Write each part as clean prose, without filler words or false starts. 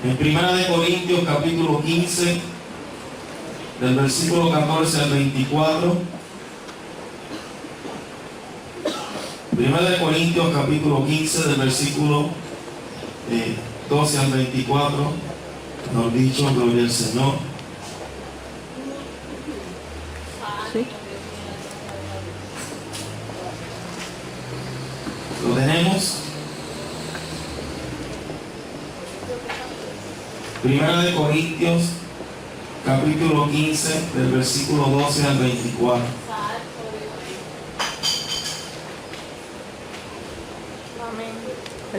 En 1 Corintios capítulo 15, del versículo 14 al 24. 1 Corintios capítulo 15, del versículo 12 al 24. Nos dicho, gloria al Señor. Sí. ¿Lo tenemos? 1 Corintios capítulo 15, del versículo 12 al 24.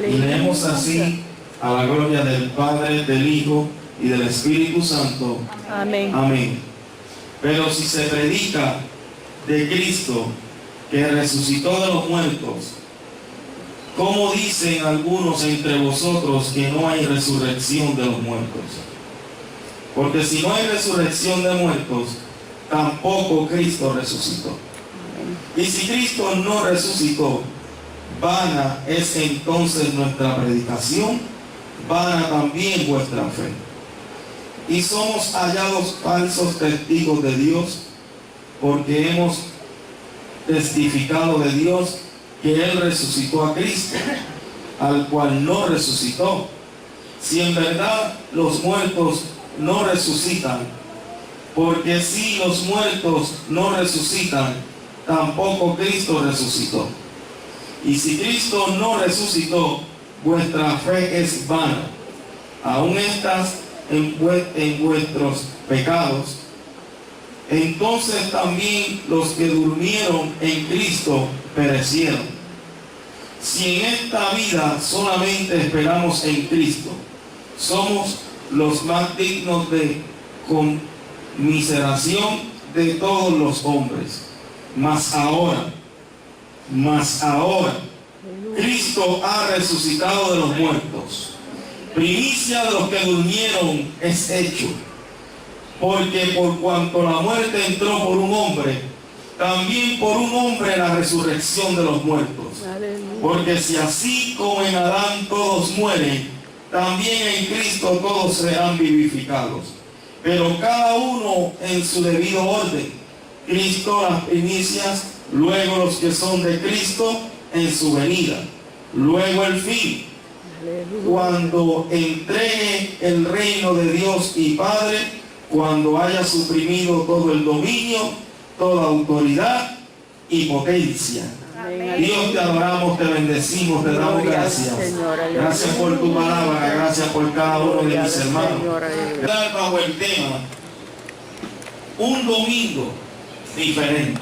Y leemos así, a la gloria del Padre, del Hijo y del Espíritu Santo. Amén. Amén. Pero si se predica de Cristo que resucitó de los muertos, ¿cómo dicen algunos entre vosotros que no hay resurrección de los muertos? Porque si no hay resurrección de muertos, tampoco Cristo resucitó. Y si Cristo no resucitó, vana es entonces nuestra predicación, vana también vuestra fe. Y somos hallados falsos testigos de Dios, porque hemos testificado de Dios que Él resucitó a Cristo, al cual no resucitó. Si en verdad los muertos no resucitan, porque si los muertos no resucitan, tampoco Cristo resucitó. Y si Cristo no resucitó, vuestra fe es vana. Aún estás en vuestros pecados. Entonces también los que durmieron en Cristo perecieron. Si en esta vida solamente esperamos en Cristo, somos los más dignos de conmiseración de todos los hombres. Mas ahora, Cristo ha resucitado de los muertos. Primicia de los que durmieron es hecho. Porque por cuanto la muerte entró por un hombre, también por un hombre la resurrección de los muertos. Porque si así como en Adán todos mueren, también en Cristo todos serán vivificados. Pero cada uno en su debido orden. Cristo las primicias, luego los que son de Cristo en su venida. Luego el fin, cuando entregue el reino de Dios y Padre, cuando haya suprimido todo el dominio, toda autoridad y potencia. Amén. Dios, te adoramos, te bendecimos, te damos gracias. Gracias por tu palabra, gracias por cada uno de mis hermanos. Dar bajo el tema un domingo diferente.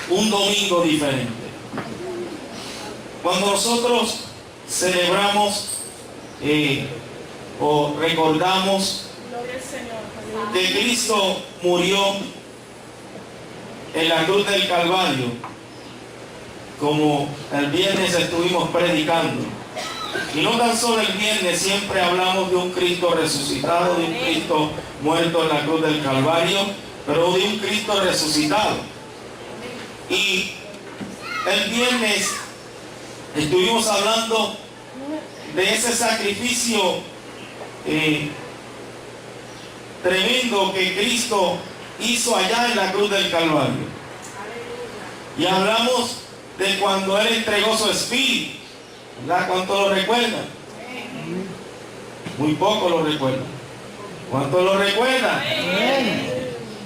Un domingo diferente. Cuando nosotros celebramos o recordamos que Cristo murió en la cruz del Calvario, como el viernes estuvimos predicando, y no tan solo el viernes, siempre hablamos de un Cristo resucitado, de un Cristo muerto en la cruz del Calvario, pero de un Cristo resucitado. Y el viernes estuvimos hablando de ese sacrificio tremendo que Cristo hizo allá en la cruz del Calvario. Y hablamos de cuando Él entregó su espíritu, ¿verdad? ¿Cuánto lo recuerdan? Muy poco lo recuerdan. ¿Cuánto lo recuerdan?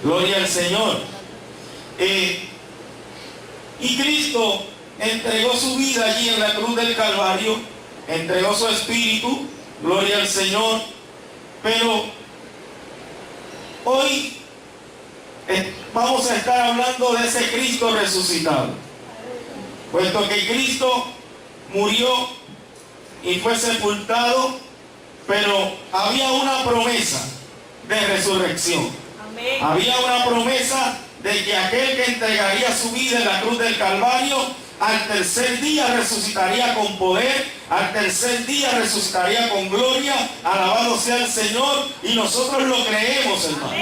Gloria al Señor. Y Cristo entregó su vida allí en la cruz del Calvario, entregó su espíritu, gloria al Señor. Pero hoy vamos a estar hablando de ese Cristo resucitado, puesto que Cristo murió y fue sepultado, pero había una promesa de resurrección. Amén. Había una promesa de que aquel que entregaría su vida en la cruz del Calvario, al tercer día resucitaría con poder, al tercer día resucitaría con gloria. Alabado sea el Señor, y nosotros lo creemos, hermano.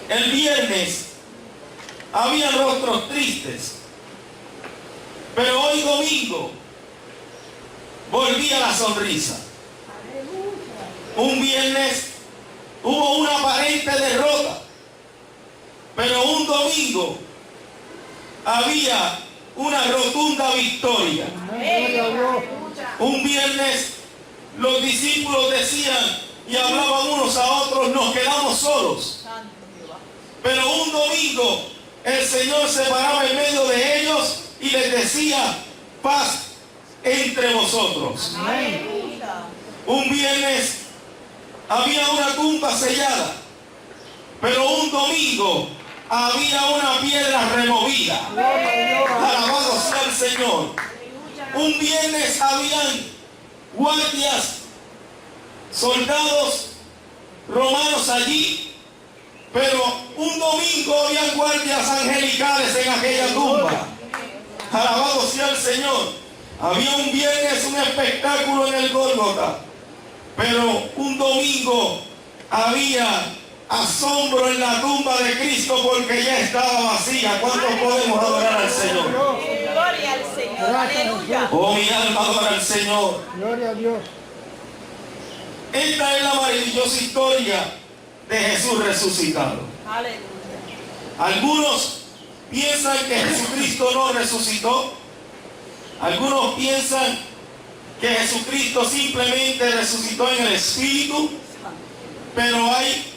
El viernes había rostros tristes, pero hoy domingo volvía la sonrisa. Un viernes hubo una aparente derrota, pero un domingo había una rotunda victoria. Un viernes los discípulos decían y hablaban unos a otros, nos quedamos solos. Pero un domingo el Señor se paraba en medio de ellos y les decía, paz entre vosotros. Un viernes había una tumba sellada, pero un domingo había una piedra removida. Alabado sea el Señor. Un viernes habían guardias, soldados romanos allí, pero un domingo habían guardias angelicales en aquella tumba. Alabado sea el Señor. Había un viernes un espectáculo en el Gólgota, pero un domingo había asombro en la tumba de Cristo porque ya estaba vacía. ¿Cuántos podemos adorar al Señor? Gloria al Señor. Aleluya. Oh, mi alma adora al Señor. Gloria a Dios. Esta es la maravillosa historia de Jesús resucitado. Aleluya. Algunos piensan que Jesucristo no resucitó. Algunos piensan que Jesucristo simplemente resucitó en el Espíritu. Pero hay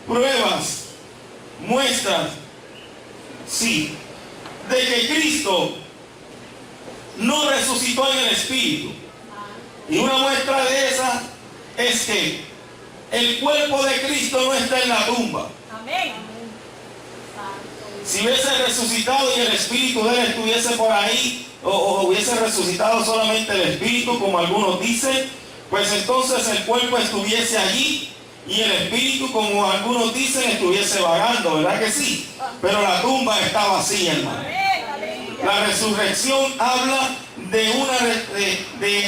pruebas, muestras, sí, de que Cristo no resucitó en el Espíritu. Y una muestra de esa es que el cuerpo de Cristo no está en la tumba. Amén. Si hubiese resucitado y el Espíritu de Él estuviese por ahí, o hubiese resucitado solamente el Espíritu, como algunos dicen, pues entonces el cuerpo estuviese allí y el Espíritu, como algunos dicen, estuviese vagando, ¿verdad que sí? Pero la tumba está vacía, hermano. La resurrección habla de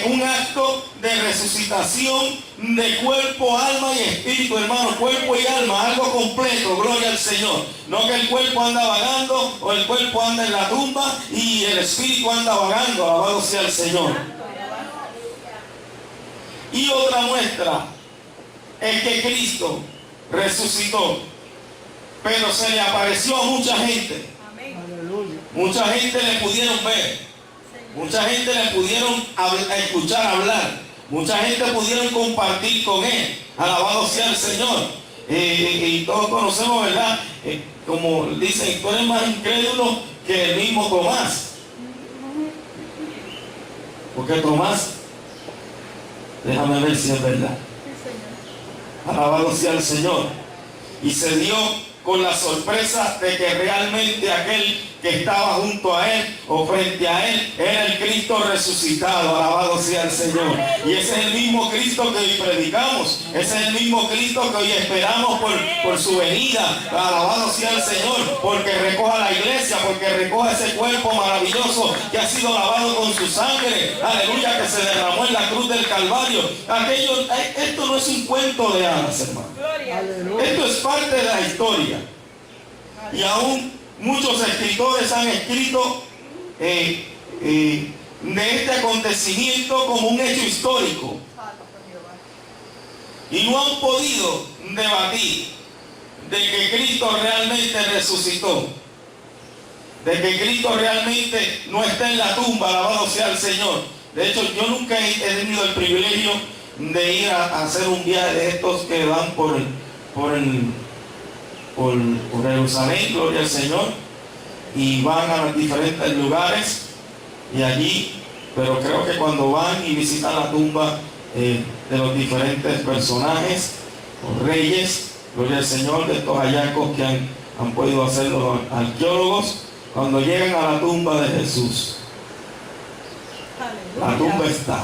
un acto de resucitación de cuerpo, alma y espíritu, hermano. Cuerpo y alma, algo completo, gloria al Señor. No que el cuerpo anda vagando o el cuerpo anda en la tumba y el espíritu anda vagando, alabado sea el Señor. Y otra muestra es que Cristo resucitó, pero se le apareció a mucha gente. Aleluya. Mucha gente le pudieron ver, mucha gente le pudieron escuchar hablar, mucha gente pudieron compartir con él. Alabado sea el Señor. Y todos conocemos, ¿verdad? Como dicen, tú eres más incrédulo que el mismo Tomás. Porque Tomás, déjame ver si es verdad. Alabado sea el Señor. Y se dio con la sorpresa de que realmente aquel que estaba junto a él o frente a él era el Cristo resucitado. Alabado sea el Señor. Y ese es el mismo Cristo que hoy predicamos. Ese es el mismo Cristo que hoy esperamos por su venida. Alabado sea el Señor, porque recoja la iglesia, porque recoja ese cuerpo maravilloso que ha sido lavado con su sangre. Aleluya, que se derramó en la cruz del Calvario. Esto no es un cuento de hadas, hermano. Aleluya. Esto es parte de la historia. Y aún muchos escritores han escrito de este acontecimiento como un hecho histórico. Y no han podido debatir de que Cristo realmente resucitó. De que Cristo realmente no está en la tumba, alabado sea el Señor. De hecho, yo nunca he tenido el privilegio de ir a hacer un viaje de estos que van por Jerusalén, gloria al Señor, y van a los diferentes lugares y allí, pero creo que cuando van y visitan la tumba de los diferentes personajes o reyes, gloria al Señor, de estos hallazgos que han podido hacer los arqueólogos, cuando llegan a la tumba de Jesús, la tumba está,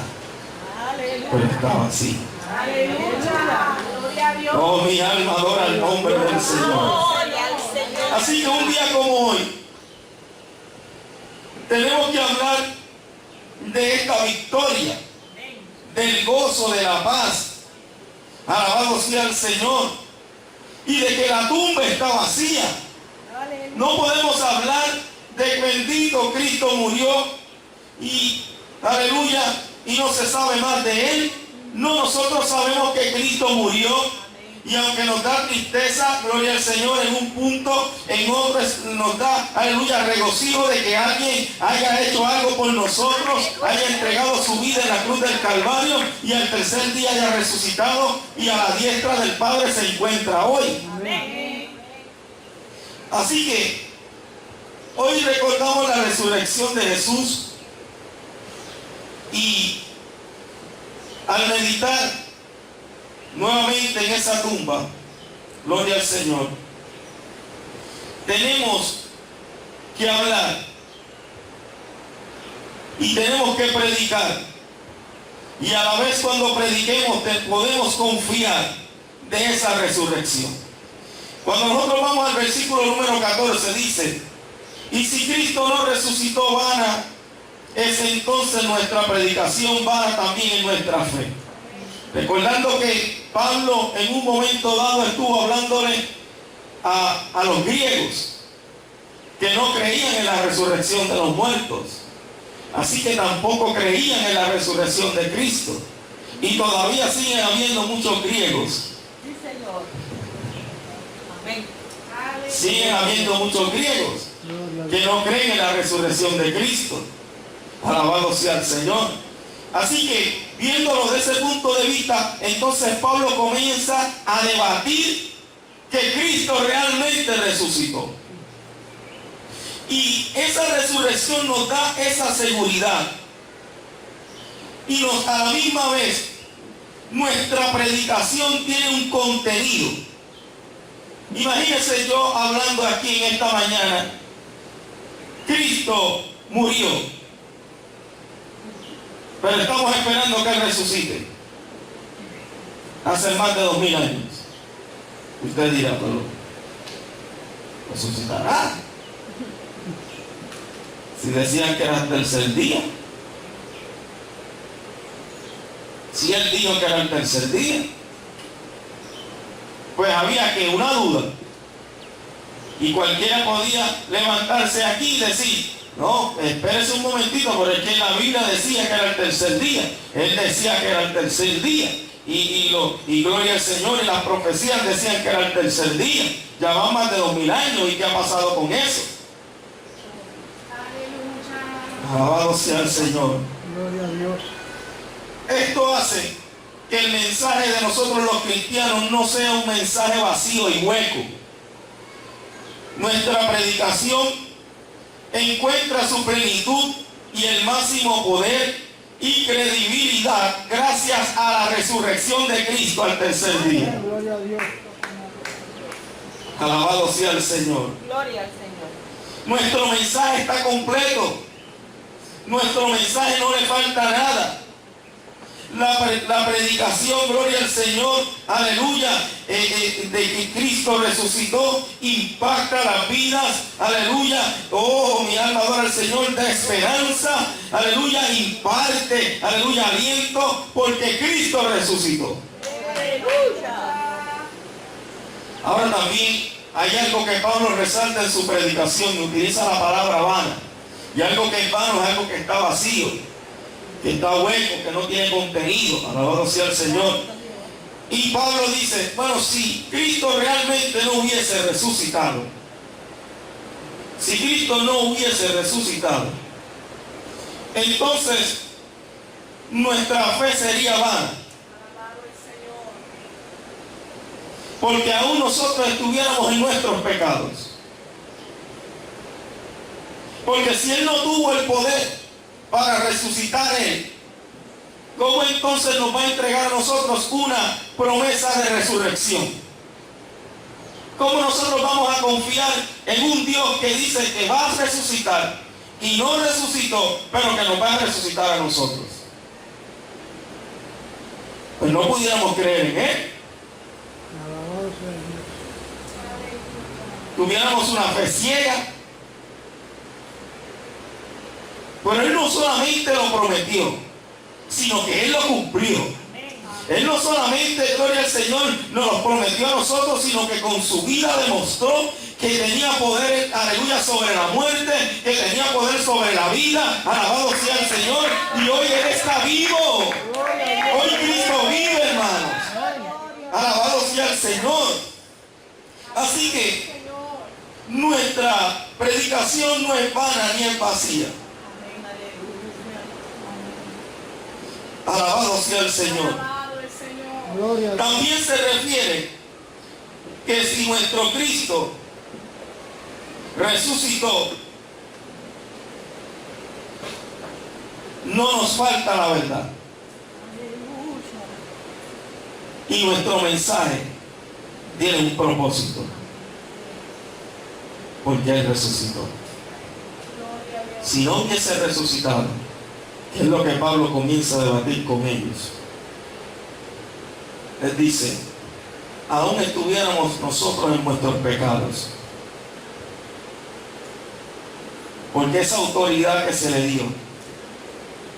pero está vacía. Aleluya. Gloria a Dios. Oh, mi alma adora el nombre del Señor. Gloria al Señor. Así que un día como hoy tenemos que hablar de esta victoria, del gozo, de la paz. Alabado sea el Señor. Y de que la tumba está vacía. No podemos hablar de que bendito Cristo murió y, aleluya, y no se sabe más de Él. No, nosotros sabemos que Cristo murió, y aunque nos da tristeza, gloria al Señor, en un punto, en otro nos da, aleluya, regocijo de que alguien haya hecho algo por nosotros, haya entregado su vida en la cruz del Calvario y al tercer día haya resucitado y a la diestra del Padre se encuentra hoy. Así que hoy recordamos la resurrección de Jesús, y al meditar nuevamente en esa tumba, gloria al Señor, tenemos que hablar y tenemos que predicar, y a la vez cuando prediquemos podemos confiar de esa resurrección. Cuando nosotros vamos al versículo número 14 dice: y si Cristo no resucitó, vana es entonces nuestra predicación, vana también en nuestra fe. Recordando que Pablo en un momento dado estuvo hablándole a los griegos que no creían en la resurrección de los muertos, así que tampoco creían en la resurrección de Cristo, y todavía siguen habiendo muchos griegos. Sí, Señor. Amén. Siguen habiendo muchos griegos que no creen en la resurrección de Cristo. Alabado sea el Señor. Así que, viéndolo desde ese punto de vista, entonces Pablo comienza a debatir que Cristo realmente resucitó. Y esa resurrección nos da esa seguridad. Y a la misma vez, nuestra predicación tiene un contenido. Imagínense yo hablando aquí en esta mañana: Cristo murió, pero estamos esperando que Él resucite. Hace más de 2000 años. Usted dirá, pero ¿resucitará? Si decían que era el tercer día. Si Él dijo que era el tercer día, pues había que una duda. Y cualquiera podía levantarse aquí y decir: no, espérese un momentito, porque es que la Biblia decía que era el tercer día. Él decía que era el tercer día. Y gloria al Señor, y las profecías decían que era el tercer día. Ya van más de 2000 años, ¿y qué ha pasado con eso? Alabado sea el Señor. Gloria a Dios. Esto hace que el mensaje de nosotros los cristianos no sea un mensaje vacío y hueco. Nuestra predicación encuentra su plenitud y el máximo poder y credibilidad gracias a la resurrección de Cristo al tercer día. Gloria a Dios. Alabado sea el Señor. Gloria al Señor. Nuestro mensaje está completo. Nuestro mensaje no le falta nada. La predicación, gloria al Señor, aleluya, de que Cristo resucitó, impacta las vidas, aleluya. Oh, mi alma adora al Señor, da esperanza, aleluya, imparte, aleluya, aliento, porque Cristo resucitó. Aleluya. Ahora también hay algo que Pablo resalta en su predicación y utiliza la palabra vana. Y algo que es vano es algo que está vacío, que está hueco, que no tiene contenido. Alabado sea el Señor. Y Pablo dice: bueno, si Cristo realmente no hubiese resucitado, si Cristo no hubiese resucitado, entonces nuestra fe sería vana, porque aún nosotros estuviéramos en nuestros pecados. Porque si Él no tuvo el poder para resucitar Él, ¿cómo entonces nos va a entregar a nosotros una promesa de resurrección? ¿Cómo nosotros vamos a confiar en un Dios que dice que va a resucitar y no resucitó, pero que nos va a resucitar a nosotros? Pues no pudiéramos creer en Él. Alabado sea Dios. Tuviéramos una fe ciega. Pero Él no solamente lo prometió, sino que Él lo cumplió. Él no solamente, gloria al Señor, nos lo prometió a nosotros, sino que con su vida demostró que tenía poder, aleluya, sobre la muerte, que tenía poder sobre la vida. Alabado sea el Señor. Y hoy Él está vivo. Hoy Cristo vive, hermanos. Alabado sea el Señor. Así que nuestra predicación no es vana ni es vacía. Alabado sea el Señor. Gloria a Dios. También se refiere que si nuestro Cristo resucitó, no nos falta la verdad. Y nuestro mensaje tiene un propósito, porque Él resucitó. Si no hubiese resucitado, que es lo que Pablo comienza a debatir con ellos, les dice: aún estuviéramos nosotros en nuestros pecados, porque esa autoridad que se le dio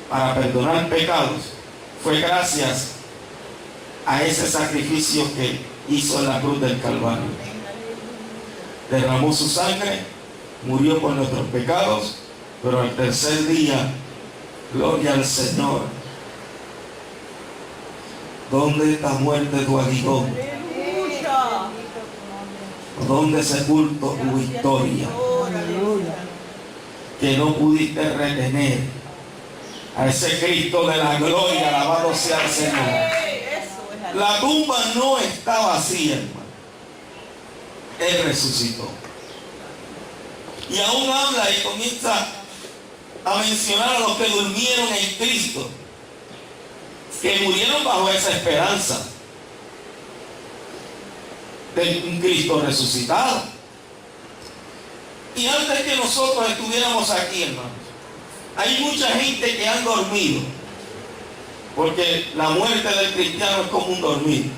para perdonar pecados fue gracias a ese sacrificio que hizo en la cruz del Calvario. Derramó su sangre, murió por nuestros pecados, pero al tercer día, gloria al Señor. ¿Dónde está muerte tu aguijón? ¿Dónde sepulto tu victoria? Aleluya. Que no pudiste retener a ese Cristo de la gloria. Alabado sea el Señor. La tumba no está vacía, hermano. Él resucitó. Y aún habla y comienza a mencionar a los que durmieron en Cristo, que murieron bajo esa esperanza de un Cristo resucitado. Y antes que nosotros estuviéramos aquí, hermanos, hay mucha gente que han dormido, porque la muerte del cristiano es como un dormir,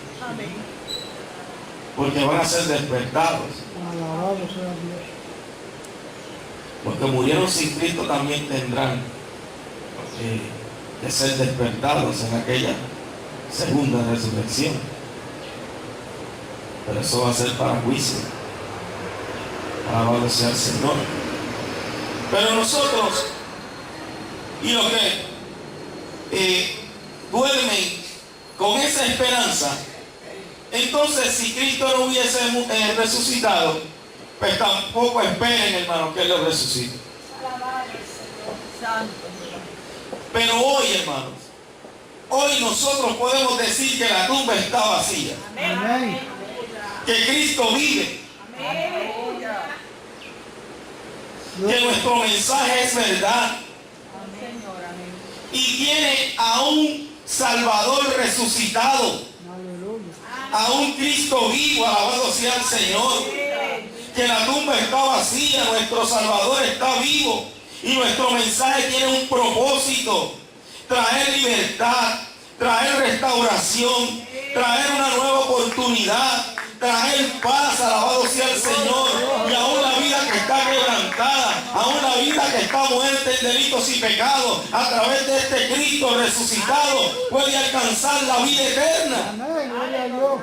porque van a ser despertados. Alabado sea Dios. Los que murieron sin Cristo también tendrán que ser despertados en aquella segunda resurrección, pero eso va a ser para juicio. Alabado sea el Señor. Pero nosotros y los que duermen con esa esperanza, entonces si Cristo no hubiese resucitado, pues tampoco esperen, hermanos, que Él lo resucite. Pero hoy, hermanos, hoy nosotros podemos decir que la tumba está vacía. Amén. Que Cristo vive. Que nuestro mensaje es verdad. Y tiene a un Salvador resucitado. Aleluya. A un Cristo vivo. Alabado sea el Señor. Que la tumba está vacía. Nuestro Salvador está vivo. Y nuestro mensaje tiene un propósito: traer libertad, traer restauración, traer una nueva oportunidad, traer paz. Alabado sea el Señor. Y aún la vida que está quebrantada, aún la vida que está muerta en delitos y pecados, a través de este Cristo resucitado, puede alcanzar la vida eterna. Amén. Gloria a Dios.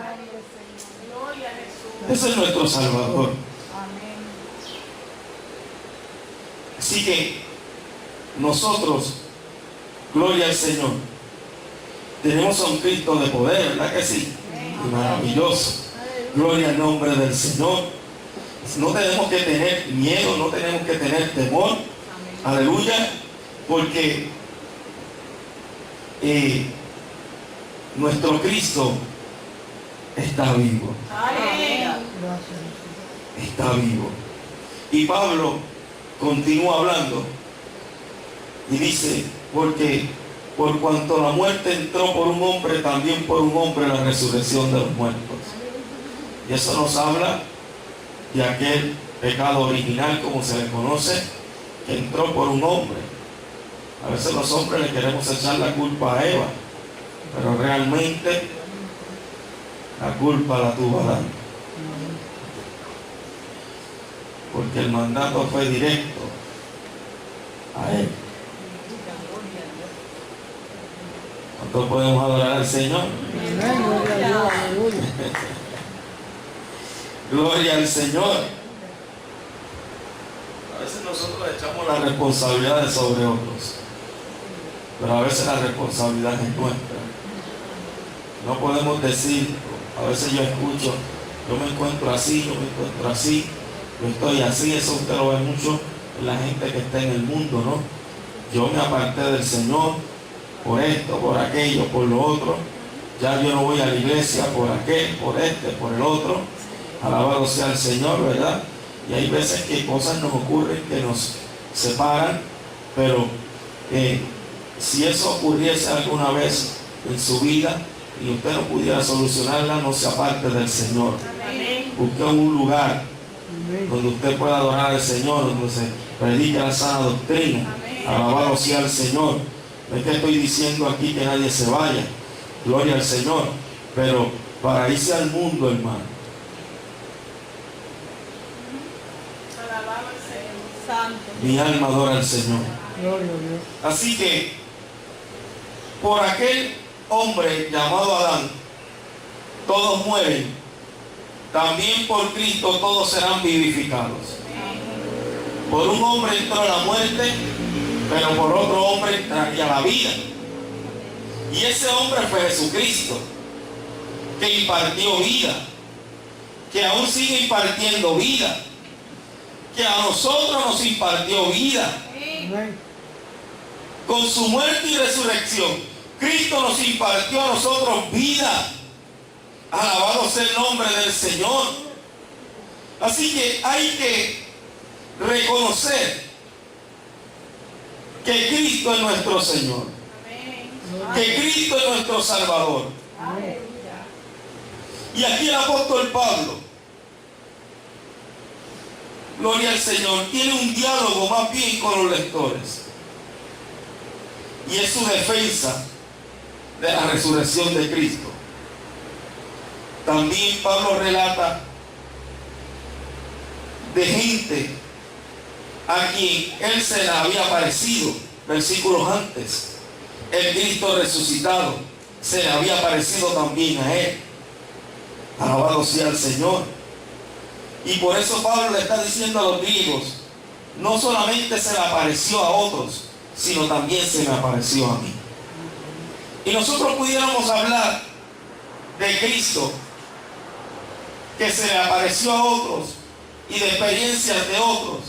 Ese es nuestro Salvador. Así que nosotros, gloria al Señor, tenemos a un Cristo de poder, ¿verdad que sí? Y maravilloso. Gloria al nombre del Señor. No tenemos que tener miedo, no tenemos que tener temor. Aleluya. Porque nuestro Cristo está vivo. Gracias. Está vivo. Y Pablo continúa hablando y dice: porque por cuanto la muerte entró por un hombre, también por un hombre la resurrección de los muertos. Y eso nos habla de aquel pecado original, como se le conoce, que entró por un hombre. A veces los hombres le queremos echar la culpa a Eva, pero realmente la culpa la tuvo Adán, porque el mandato fue directo a él. ¿Cuántos podemos adorar al Señor? Amén. Gloria a Dios. Aleluya. Gloria al Señor. A veces nosotros echamos las responsabilidades sobre otros, pero a veces la responsabilidad es nuestra. No podemos decir, a veces yo escucho, yo me encuentro así, yo estoy así. Eso usted lo ve mucho en la gente que está en el mundo, ¿no? Yo me aparté del Señor por esto, por aquello, por lo otro. Ya yo no voy a la iglesia por aquel, por este, por el otro. Alabado sea el Señor, ¿verdad? Y hay veces que cosas nos ocurren que nos separan, pero si eso ocurriese alguna vez en su vida y usted no pudiera solucionarla, no se aparte del Señor. Busque un lugar donde usted pueda adorar al Señor, donde se predique la sana doctrina. Alabado sea el Señor. No es que estoy diciendo aquí que nadie se vaya, gloria al Señor, pero para irse al mundo, hermano, mi alma adora al Señor. Gloria a Dios. Así que por aquel hombre llamado Adán todos mueren, también por Cristo todos serán vivificados. Por un hombre entró la muerte, pero por otro hombre entraría la vida. Y ese hombre fue Jesucristo, que impartió vida, que aún sigue impartiendo vida, que a nosotros nos impartió vida. Amén. Con su muerte y resurrección, Cristo nos impartió a nosotros vida. Alabado sea el nombre del Señor. Así que hay que reconocer que Cristo es nuestro Señor, que Cristo es nuestro Salvador. Y aquí el apóstol Pablo, gloria al Señor, tiene un diálogo más bien con los lectores, y es su defensa de la resurrección de Cristo. También Pablo relata de gente a quien él se le había aparecido, versículos antes. El Cristo resucitado se le había aparecido también a él. Alabado sea el Señor. Y por eso Pablo le está diciendo a los griegos, no solamente se le apareció a otros, sino también se me apareció a mí. Y nosotros pudiéramos hablar de Cristo, que se le apareció a otros, y de experiencias de otros,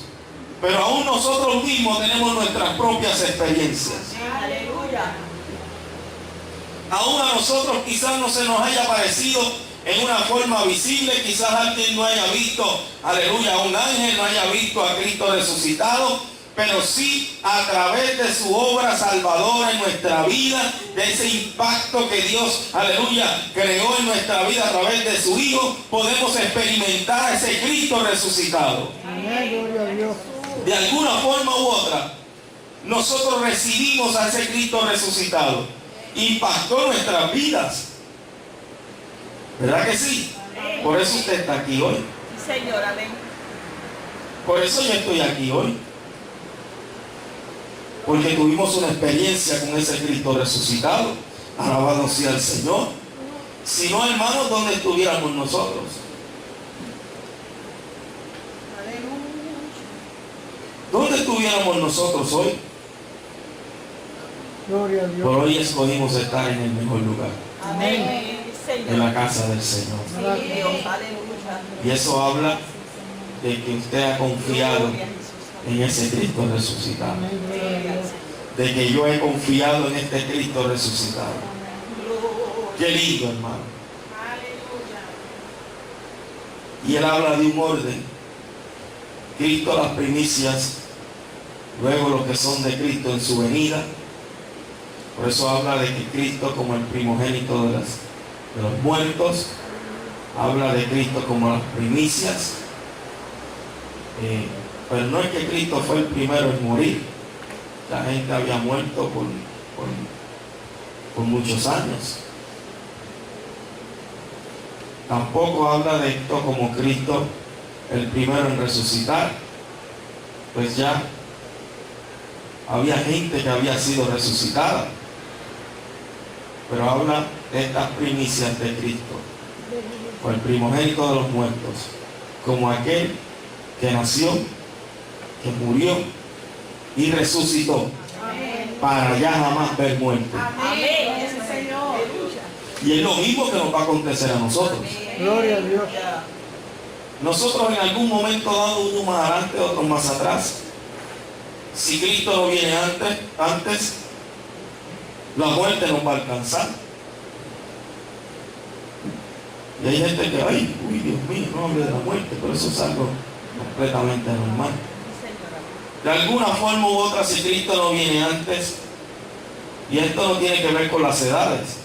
pero aún nosotros mismos tenemos nuestras propias experiencias. Aleluya. Aún a nosotros quizás no se nos haya aparecido en una forma visible, quizás alguien no haya visto, aleluya, a un ángel, no haya visto a Cristo resucitado, pero sí a través de su obra salvadora en nuestra vida, de ese impacto que Dios, aleluya, creó en nuestra vida a través de su Hijo, podemos experimentar a ese Cristo resucitado. Amén, gloria a Dios. De alguna forma u otra, nosotros recibimos a ese Cristo resucitado. Impactó nuestras vidas. ¿Verdad que sí? Por eso usted está aquí hoy. Sí, Señor, amén. Por eso yo estoy aquí hoy. Porque tuvimos una experiencia con ese Cristo resucitado. Alabado sea el Señor. Si no, hermanos, ¿dónde estuviéramos nosotros? ¿Dónde estuviéramos nosotros hoy? Gloria a Dios. Por hoy escogimos estar en el mejor lugar, Amén. Sí, en Señor. la casa del Señor. Sí, Dios, aleluya. Y eso habla de que usted ha confiado Gloria a Jesús. en ese Cristo resucitado. Amén, gloria a Dios. De que yo he confiado en este Cristo resucitado. Qué lindo, hermano. Y él habla de un orden. Cristo las primicias, luego los que son de Cristo en su venida. Por eso habla de que Cristo como el primogénito de los muertos, habla de Cristo como las primicias. Pero no es que Cristo fue el primero en morir. La gente había muerto por muchos años. Tampoco habla de esto como Cristo el primero en resucitar. Pues ya había gente que había sido resucitada. Pero habla de estas primicias de Cristo, o el primogénito de los muertos, como aquel que nació que murió y resucitó para ya jamás ver muerte. Amén. Sí, Señor. Y es lo mismo que nos va a acontecer a nosotros. Gloria a Dios. Nosotros en algún momento dado, uno más adelante, otro más atrás, si Cristo no viene antes, la muerte nos va a alcanzar. Y hay gente que, ay, uy, Dios mío, no hable de la muerte, pero eso es algo completamente normal. De alguna forma u otra, si Cristo no viene antes, y esto no tiene que ver con las edades,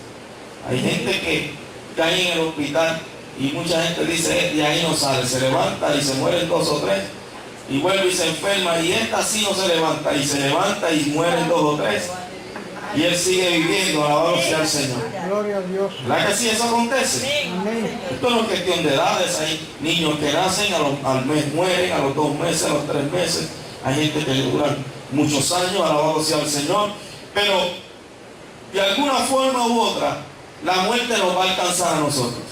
hay gente que cae en el hospital y mucha gente dice, de ahí no sale, se levanta y se mueren 2 o 3, y vuelve y se enferma, y esta sí no se levanta, y se levanta y mueren 2 o 3, y él sigue viviendo, alabado sea el Señor. Gloria a Dios. ¿Verdad que sí eso acontece? Amén. Esto no es cuestión de edades, hay niños que nacen, al mes mueren, a los 2 meses, a los 3 meses, hay gente que duran muchos años, alabado sea el Señor, pero de alguna forma u otra, la muerte nos va a alcanzar a nosotros.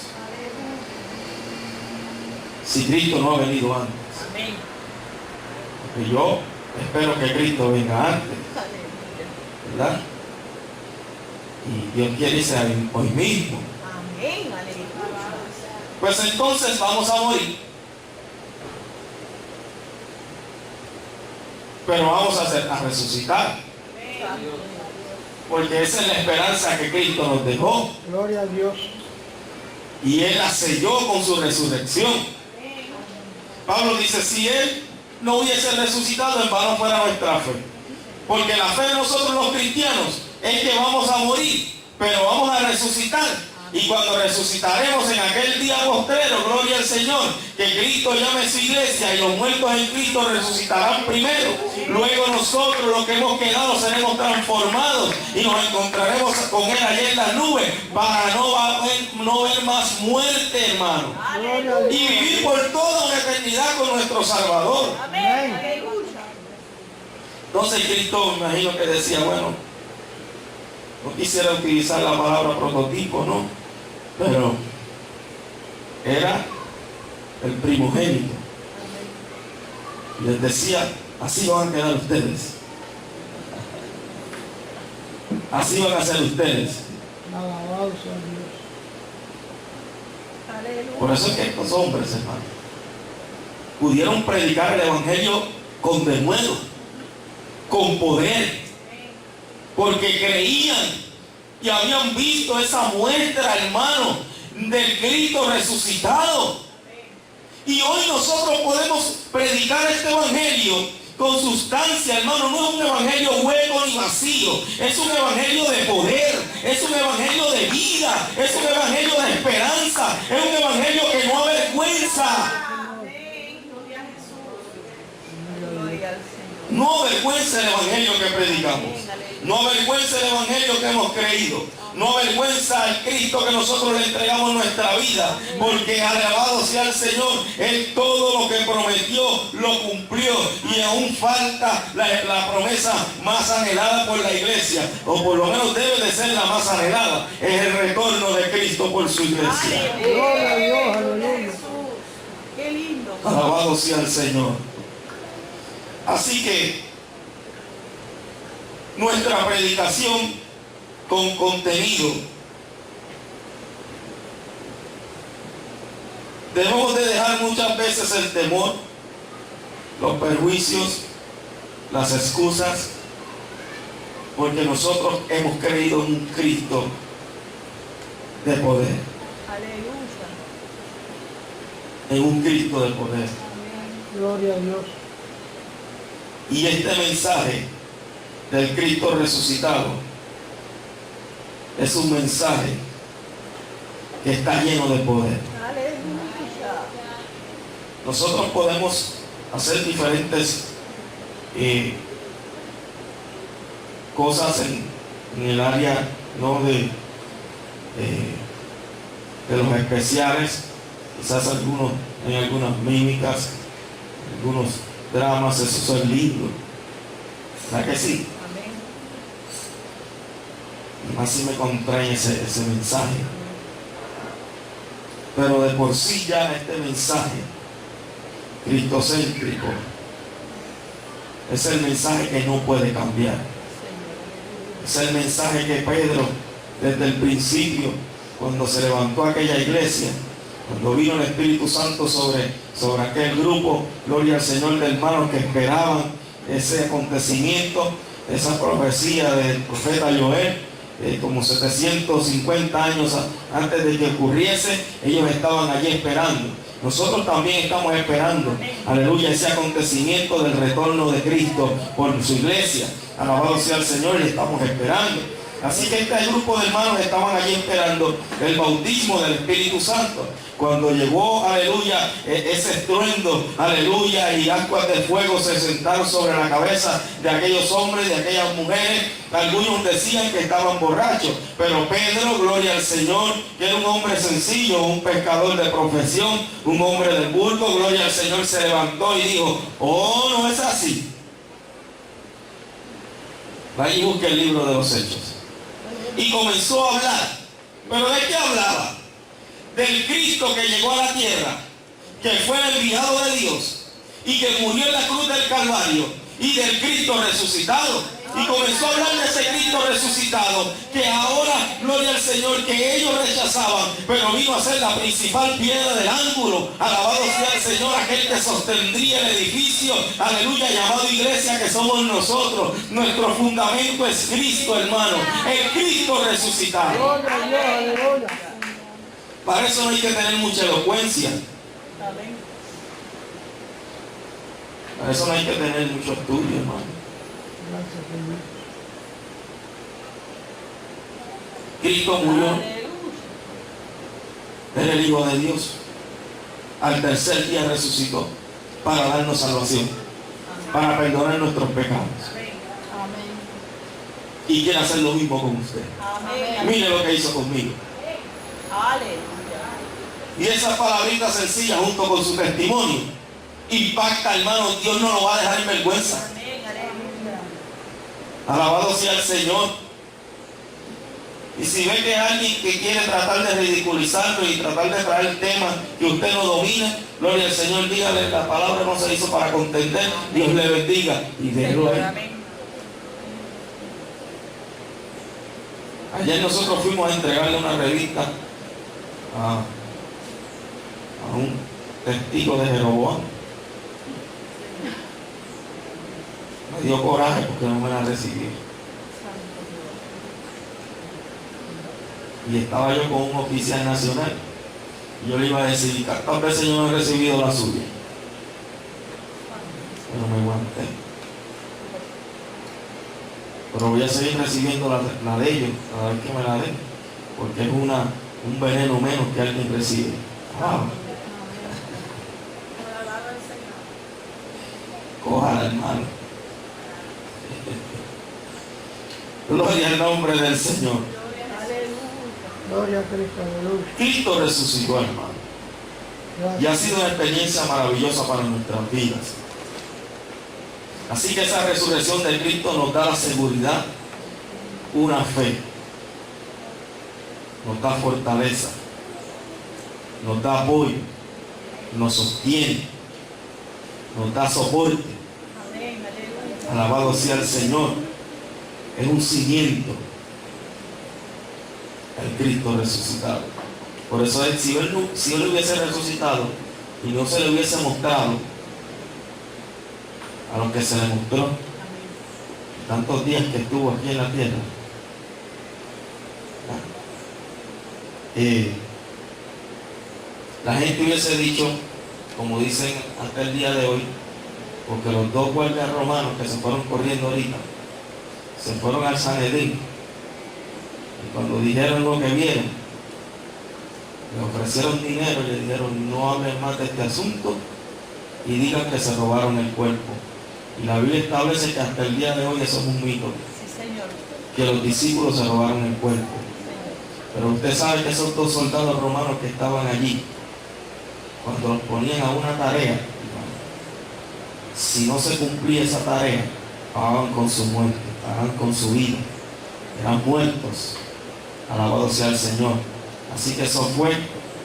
Si Cristo no ha venido antes. Porque yo espero que Cristo venga antes, ¿verdad? Y Dios quiere ser hoy mismo. Amén. Aleluya. Pues entonces vamos a morir. Pero vamos a resucitar. Porque esa es la esperanza que Cristo nos dejó. Gloria a Dios. Y Él la selló con su resurrección. Pablo dice, si Él no hubiese resucitado, en vano fuera nuestra fe. Porque la fe de nosotros los cristianos es que vamos a morir, pero vamos a resucitar. Y cuando resucitaremos en aquel día postrero, gloria al Señor, que Cristo llame a su iglesia y los muertos en Cristo resucitarán primero. Luego nosotros, los que hemos quedado, seremos transformados y nos encontraremos con Él allá en las nubes para no ver más muerte, hermano. Gloria a Y Dios. vivir por toda una eternidad con nuestro Salvador. Amén. Aleluya. Entonces Cristo, me imagino que decía, bueno, no quisiera utilizar la palabra prototipo, ¿no? Pero era el primogénito. Y les decía, así van a quedar ustedes. Así van a ser ustedes. Alabado sea Dios. Aleluya. Por eso es que estos hombres, hermano, pudieron predicar el Evangelio con denuedo, con poder, porque creían y habían visto esa muestra, hermano, del Cristo resucitado. Y hoy nosotros podemos predicar este Evangelio con sustancia, hermano. No es un Evangelio hueco ni vacío, es un Evangelio de poder, es un Evangelio de vida, es un Evangelio de esperanza, es un Evangelio que no avergüenza. Amén. Gloria a Jesús. Gloria al Señor. No avergüenza el Evangelio que predicamos, no avergüenza el Evangelio que hemos creído, no avergüenza al Cristo que nosotros le entregamos en nuestra vida, porque alabado sea el Señor, Él todo lo que prometió lo cumplió, y aún falta la promesa más anhelada por la iglesia, o por lo menos debe de ser la más anhelada, es el retorno de Cristo por su iglesia. Gloria a Dios. Aleluya. Jesús. Qué lindo. Alabado sea el Señor. Así que nuestra predicación con contenido, debemos de dejar muchas veces el temor, los perjuicios, las excusas, porque nosotros hemos creído en un Cristo de poder, Aleluya. en un Cristo de poder. Gloria a Dios. Y este mensaje del Cristo resucitado es un mensaje que está lleno de poder. Aleluya. Nosotros podemos hacer diferentes cosas en el área, ¿no?, de los especiales, quizás en algunas mímicas, algunos dramas, eso es lindo, ¿verdad que sí? Amén. Y más si me contrae ese mensaje. Pero de por sí ya este mensaje cristocéntrico Es el mensaje que no puede cambiar. Es el mensaje que Pedro, desde el principio, cuando se levantó aquella iglesia, cuando vino el Espíritu Santo sobre aquel grupo, gloria al Señor, de hermanos que esperaban ese acontecimiento, esa profecía del profeta Joel, como 750 años antes de que ocurriese, ellos estaban allí esperando. Nosotros también estamos esperando, aleluya, ese acontecimiento del retorno de Cristo por su iglesia. Alabado sea el Señor, y estamos esperando. Así que este grupo de hermanos estaban allí esperando el bautismo del Espíritu Santo. Cuando llegó, aleluya, ese estruendo, aleluya, y ascuas de fuego se sentaron sobre la cabeza de aquellos hombres, de aquellas mujeres. Algunos decían que estaban borrachos, pero Pedro, gloria al Señor, que era un hombre sencillo, un pescador de profesión, un hombre del vulgo, gloria al Señor, se levantó y dijo: oh, no es así. Vaya y busque el libro de los Hechos. Y comenzó a hablar. ¿Pero de qué hablaba? Del Cristo que llegó a la tierra, que fue el enviado de Dios y que murió en la cruz del Calvario, y del Cristo resucitado. Y comenzó a hablar de ese Cristo resucitado, que ahora, gloria al Señor, que ellos rechazaban, pero vino a ser la principal piedra del ángulo. Alabado sea el Señor, aquel que sostendría el edificio, aleluya, llamado iglesia, que somos nosotros. Nuestro fundamento es Cristo, hermano, el Cristo resucitado. Gloria a Dios, aleluya. Para eso no hay que tener mucha elocuencia. Para eso no hay que tener mucho estudio, hermano. Gracias, Señor. Cristo murió, era el Hijo de Dios. Al tercer día resucitó para darnos salvación, para perdonar nuestros pecados. Y quiere hacer lo mismo con usted. Mire lo que hizo conmigo. Y esa palabrita sencilla, junto con su testimonio, impacta, hermano. Dios no lo va a dejar en vergüenza. Alabado sea el Señor. Y si ve que hay alguien que quiere tratar de ridiculizarlo y tratar de traer temas que usted no domina, gloria al Señor, dígale: la palabra no se hizo para contender. Dios le bendiga y déjelo ahí. Ayer nosotros fuimos a entregarle una revista a un testigo de Jeroboam. Me dio coraje porque no me la recibí. Y estaba yo con un oficial nacional. Y yo le iba a decir: ¿cuántas veces yo no he recibido la suya? Pero me aguanté. Pero voy a seguir recibiendo la de ellos cada vez que me la den, porque es un veneno menos que alguien recibe. Cójala, hermano. Gloria al nombre del Señor. Gloria a Cristo, aleluya. Cristo resucitó, hermano. Y ha sido una experiencia maravillosa para nuestras vidas. Así que esa resurrección de Cristo nos da la seguridad, una fe, nos da fortaleza, nos da apoyo, nos sostiene, nos da soporte. Alabado sea el Señor. Es un cimiento el Cristo resucitado. Por eso si él hubiese resucitado y no se le hubiese mostrado a lo que se le mostró tantos días que estuvo aquí en la tierra, la gente hubiese dicho, como dicen hasta el día de hoy, porque los dos guardias romanos que se fueron corriendo ahorita se fueron al Sanedrín, y cuando dijeron lo que vieron, le ofrecieron dinero y le dijeron: no hablen más de este asunto y digan que se robaron el cuerpo. Y la Biblia establece que hasta el día de hoy eso es un mito, que los discípulos se robaron el cuerpo. Pero usted sabe que esos dos soldados romanos que estaban allí, cuando los ponían a una tarea, si no se cumplía esa tarea, pagaban con su muerte, pagaban con su vida, eran muertos. Alabado sea el Señor. Así que eso fue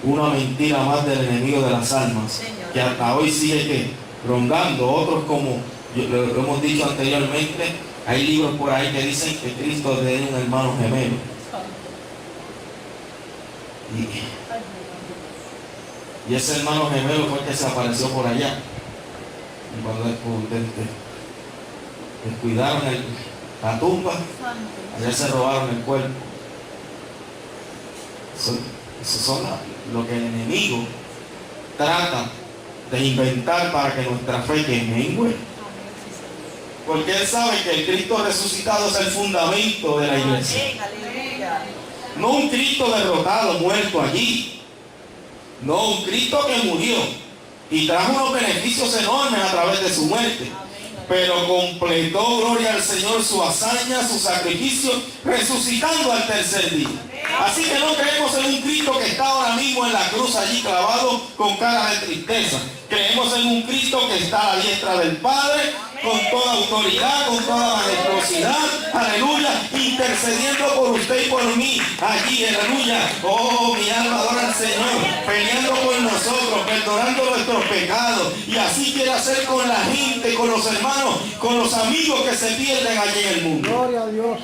una mentira más del enemigo de las almas, que hasta hoy sigue rondando. Otros como Lo hemos dicho anteriormente, hay libros por ahí que dicen que Cristo tiene un hermano gemelo. Y ese hermano gemelo fue el que se apareció por allá. Y cuando descuidaron la tumba, allá se robaron el cuerpo. Eso son lo que el enemigo trata de inventar para que nuestra fe que mengue. Porque él sabe que el Cristo resucitado es el fundamento de la iglesia. No un Cristo derrotado, muerto allí. No, un Cristo que murió y trajo unos beneficios enormes a través de su muerte. Pero completó, gloria al Señor, su hazaña, su sacrificio, resucitando al tercer día. Así que no creemos en un Cristo que está ahora mismo en la cruz allí clavado con cara de tristeza. Creemos en un Cristo que está a la diestra del Padre, con toda autoridad, con toda majestuosidad, aleluya, intercediendo por usted y por mí, allí, aleluya. Oh, mi alma adora al Señor, peleando por nosotros, perdonando nuestros pecados, y así quiere hacer con la gente, con los hermanos, con los amigos que se pierden allí en el mundo. Gloria a Dios.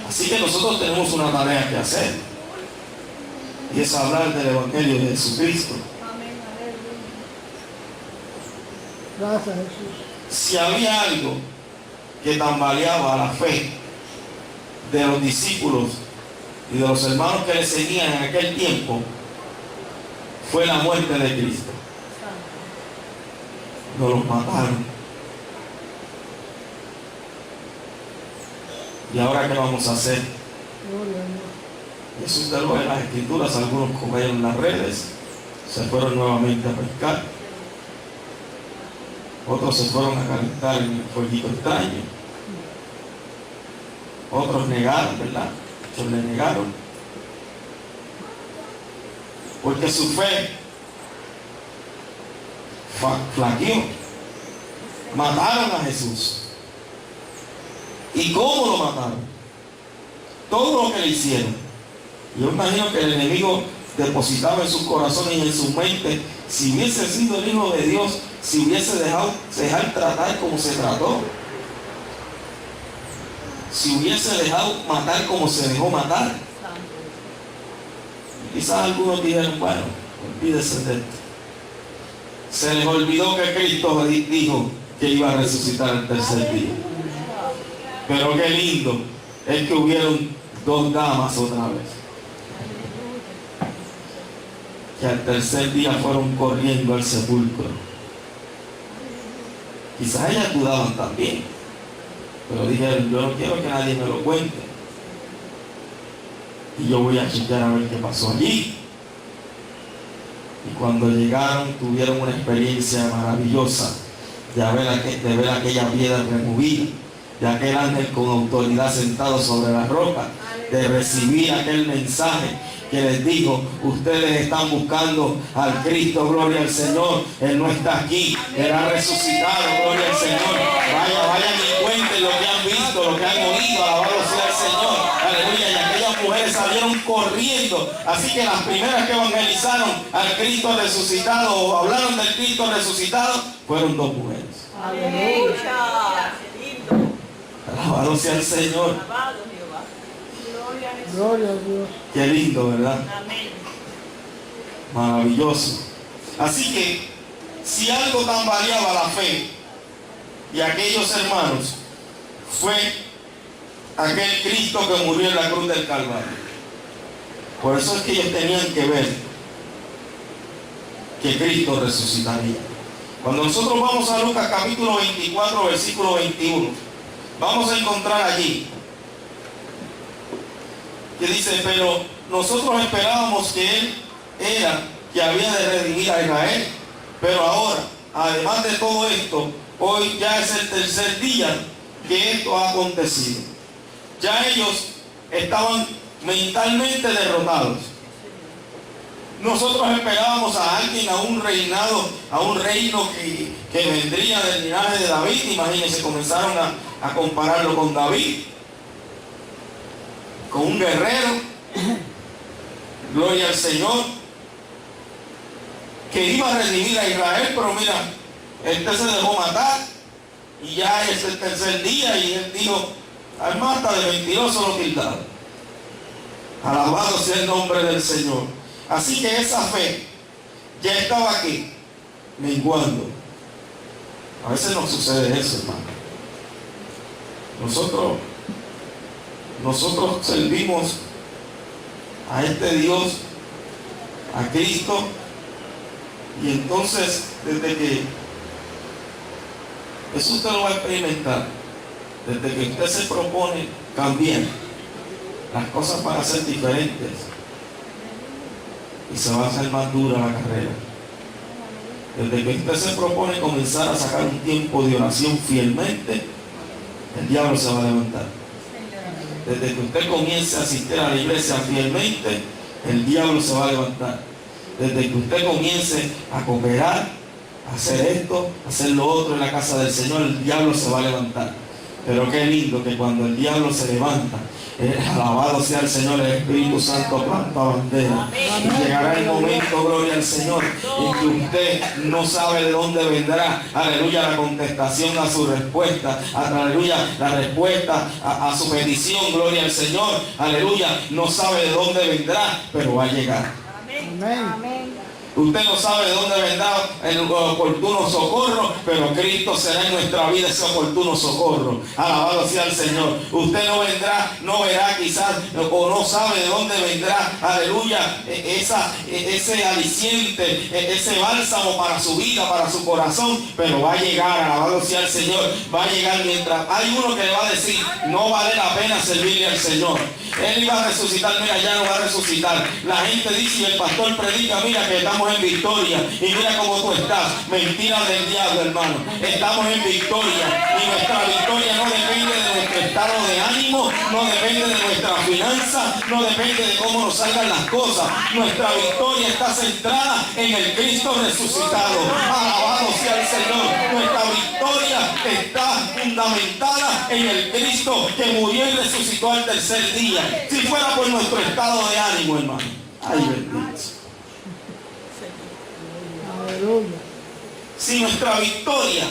Así que nosotros tenemos una tarea que hacer, y es hablar del Evangelio de Jesucristo. Gracias, Jesús. Si había algo que tambaleaba la fe de los discípulos y de los hermanos que le seguían en aquel tiempo, fue la muerte de Cristo. No los mataron. ¿Y ahora qué vamos a hacer? Gloria a Dios. Eso usted lo ve en las escrituras. Algunos comieron en las redes, se fueron nuevamente a pescar. Otros se fueron a calentar en el fueguito extraño. Otros negaron, ¿verdad? Muchos le negaron. Porque su fe flaqueó. Mataron a Jesús. ¿Y cómo lo mataron? Todo lo que le hicieron. Yo imagino que el enemigo depositaba en sus corazones y en su mente, si hubiese sido el Hijo de Dios, si hubiese dejado tratar como se trató, si hubiese dejado matar como se dejó matar. Y quizás algunos dijeron, bueno, olvídese de esto. Se les olvidó que Cristo dijo que iba a resucitar el tercer día. Pero qué lindo es que hubieron dos damas otra vez, que al tercer día fueron corriendo al sepulcro. Quizás ellas dudaban también, pero dijeron, yo no quiero que nadie me lo cuente, y yo voy a chequear a ver qué pasó allí. Y cuando llegaron tuvieron una experiencia maravillosa de ver aquella piedra removida, de aquel ángel con autoridad sentado sobre la roca, de recibir aquel mensaje que les dijo, ustedes están buscando al Cristo, gloria al Señor, Él no está aquí, Él ha resucitado, gloria al Señor. Vayan y cuenten lo que han visto, lo que han oído, alabado sea el Señor, aleluya. Y aquellas mujeres salieron corriendo. Así que las primeras que evangelizaron al Cristo resucitado, o hablaron del Cristo resucitado, fueron dos mujeres. Aleluya. Alabado sea el Señor. Gloria a Dios. Qué lindo, ¿verdad? Amén. Maravilloso. Así que, si algo tambaleaba la fe de aquellos hermanos, fue aquel Cristo que murió en la cruz del Calvario. Por eso es que ellos tenían que ver que Cristo resucitaría. Cuando nosotros vamos a Lucas capítulo 24, versículo 21, vamos a encontrar allí que dice, pero nosotros esperábamos que Él era que había de redimir a Israel, pero ahora, además de todo esto, hoy ya es el tercer día que esto ha acontecido. Ya ellos estaban mentalmente derrotados. Nosotros esperábamos a alguien, a un reinado, a un reino que vendría del linaje de David. Imagínense, comenzaron a compararlo con David, con un guerrero, gloria al Señor, que iba a redimir a Israel, pero mira, este se dejó matar, Y ya es el tercer día y él dijo, al Marta de mentiroso lo tildaron. Alabado sea el nombre del Señor. Así que esa fe ya estaba aquí, menguando. A veces nos sucede eso, hermano. Nosotros servimos a este Dios, a Cristo, y entonces desde que eso usted lo va a experimentar, desde que usted se propone cambiar, las cosas van a ser diferentes y se va a hacer más dura la carrera. Desde que usted se propone comenzar a sacar un tiempo de oración fielmente, el diablo se va a levantar. Desde que usted comience a asistir a la iglesia fielmente, el diablo se va a levantar. Desde que usted comience a cooperar, a hacer esto, a hacer lo otro en la casa del Señor, el diablo se va a levantar. Pero qué lindo que cuando el diablo se levanta, alabado sea el Señor, el Espíritu Santo planta bandera. Y llegará el momento, gloria al Señor, en que usted no sabe de dónde vendrá, aleluya, la contestación a su respuesta, aleluya, la respuesta a su petición, gloria al Señor, aleluya, no sabe de dónde vendrá, pero va a llegar. Amén. Usted no sabe de dónde vendrá el oportuno socorro, pero Cristo será en nuestra vida ese oportuno socorro. Alabado sea el Señor. Usted no verá quizás, o no sabe de dónde vendrá, aleluya, ese aliciente, ese bálsamo para su vida, para su corazón, pero va a llegar, alabado sea el Señor. Va a llegar mientras hay uno que le va a decir, no vale la pena servirle al Señor. Él iba a resucitar, mira, ya no va a resucitar. La gente dice y el pastor predica, mira que estamos en victoria y mira cómo tú estás. Mentira del diablo, hermano. Estamos en victoria y nuestra victoria no depende de nuestro estado de ánimo, no depende de nuestra finanza, no depende de cómo nos salgan las cosas. Nuestra victoria está centrada en el Cristo resucitado. Alabado sea el Señor. Nuestra victoria está fundamentada en el Cristo que murió y resucitó al tercer día. Si fuera por nuestro estado de ánimo, hermano. Ay, bendito. Aleluya. Si nuestra victoria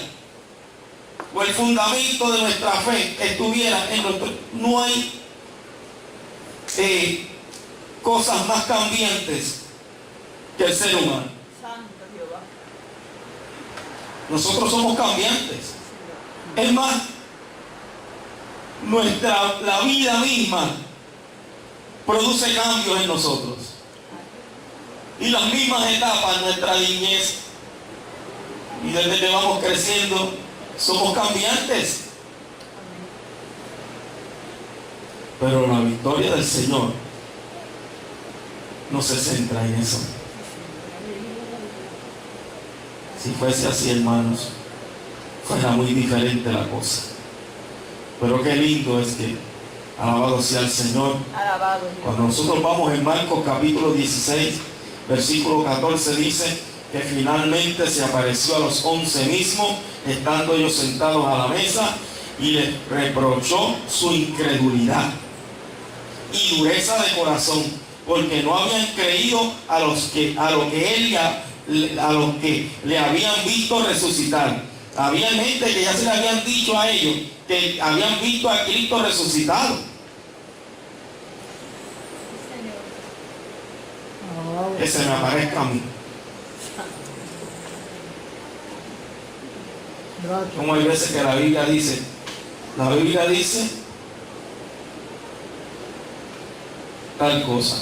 o el fundamento de nuestra fe estuviera en nuestro... No hay cosas más cambiantes que el ser humano. Nosotros somos cambiantes. Es más, la vida misma produce cambios en nosotros. Y las mismas etapas, nuestra niñez y desde que vamos creciendo, somos cambiantes. Pero la victoria del Señor no se centra en eso. Si fuese así, hermanos, fuera muy diferente la cosa. Pero qué lindo es que, alabado sea el Señor, cuando nosotros vamos en Marcos capítulo 16, versículo 14, dice que finalmente se apareció a los 11 mismos, estando ellos sentados a la mesa, y les reprochó su incredulidad y dureza de corazón, porque no habían creído a los que le habían visto resucitar. Había gente que ya se le habían dicho a ellos que habían visto a Cristo resucitado. Que se me aparezca a mí. Gracias. Como hay veces que la Biblia dice tal cosa,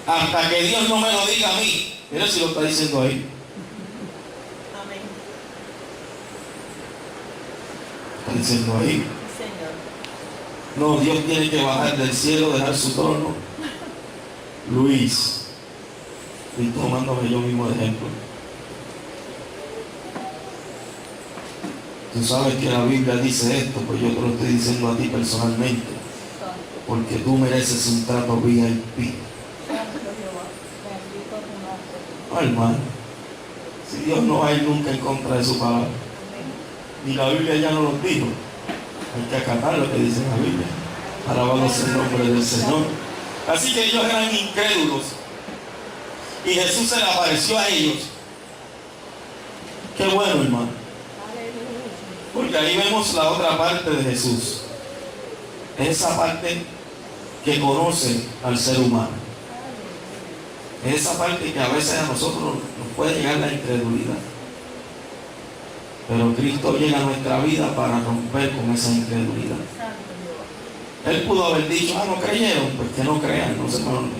hasta que Dios no me lo diga a mí. Mira si lo está diciendo ahí. Amén. Está diciendo ahí. Señor. No, Dios tiene que bajar del cielo, dejar su trono. Luis, estoy tomándome yo mismo de ejemplo. Tú sabes que la Biblia dice esto, pues yo te lo estoy diciendo a ti personalmente, porque tú mereces un trato VIP. No, hermano, si Dios no va a ir nunca en contra de su palabra, ni la Biblia ya no nos dijo, hay que acatar lo que dice la Biblia. Alabado sea el nombre del Señor. Así que ellos eran incrédulos y Jesús se le apareció a ellos. Qué bueno, hermano. Porque ahí vemos la otra parte de Jesús. Esa parte que conoce al ser humano. Esa parte que a veces a nosotros nos puede llegar la incredulidad. Pero Cristo llega a nuestra vida para romper con esa incredulidad. Él pudo haber dicho, no creyeron, pues que no crean, no se ponen.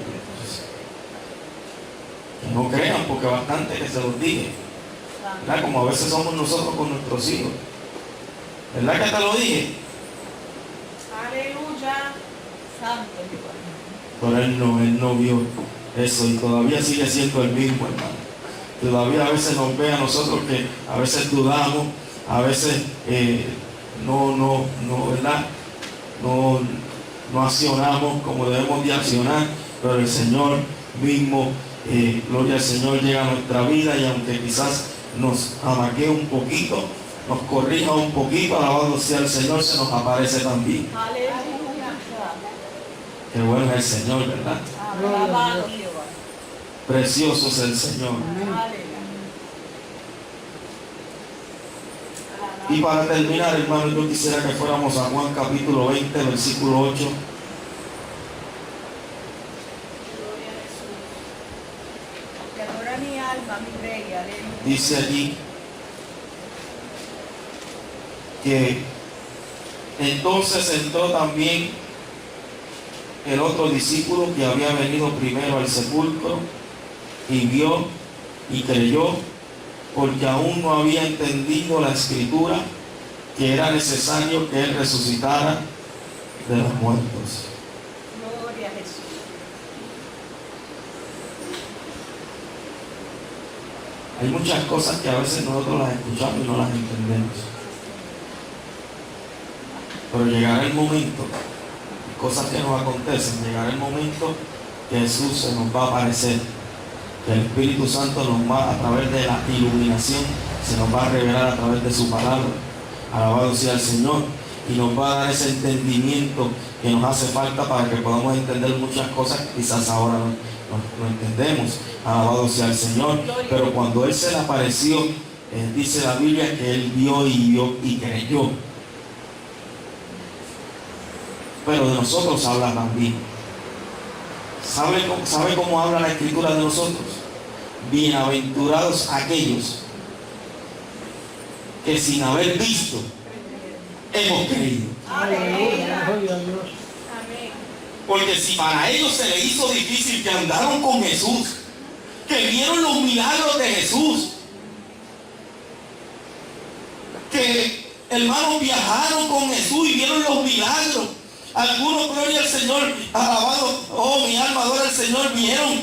Que no crean, porque bastante que se los dije. ¿Verdad? Como a veces somos nosotros con nuestros hijos. ¿Verdad que te lo dije? Aleluya. Santo Dios. Pero él no vio eso y todavía sigue siendo el mismo, hermano. Todavía a veces nos ve a nosotros que a veces dudamos, a veces ¿verdad? No accionamos como debemos de accionar, pero el Señor mismo, gloria al Señor, llega a nuestra vida y aunque quizás nos amaquee un poquito, nos corrija un poquito, alabado sea el Señor, se nos aparece también. Aleluya. Qué bueno es el Señor, ¿verdad? Alabado Jehová. Precioso es el Señor. Aleluya. Y para terminar, hermano, yo quisiera que fuéramos a Juan capítulo 20, versículo 8. Gloria a Jesús. Te adora mi alma, mi rey. Aleluya. Dice allí que entonces entró también el otro discípulo que había venido primero al sepulcro y vio y creyó, porque aún no había entendido la escritura que era necesario que él resucitara de los muertos. Gloria a Jesús. Hay muchas cosas que a veces nosotros las escuchamos y no las entendemos. Pero llegará el momento, cosas que nos acontecen, llegará el momento que Jesús se nos va a aparecer, que el Espíritu Santo nos va, a través de la iluminación, se nos va a revelar a través de su palabra. Alabado sea el Señor, y nos va a dar ese entendimiento que nos hace falta para que podamos entender muchas cosas que quizás ahora no entendemos. Alabado sea el Señor. Pero cuando Él se le apareció, dice la Biblia que Él vio y creyó. Pero de nosotros habla también. ¿Sabe cómo habla la Escritura de nosotros? Bienaventurados aquellos que sin haber visto hemos creído. Aleluya. Gloria a Dios. Amén. Porque si para ellos se les hizo difícil, que andaron con Jesús, que vieron los milagros de Jesús, que hermanos viajaron con Jesús y vieron los milagros. Algunos, gloria al Señor, alabado, oh mi alma adora al Señor, vieron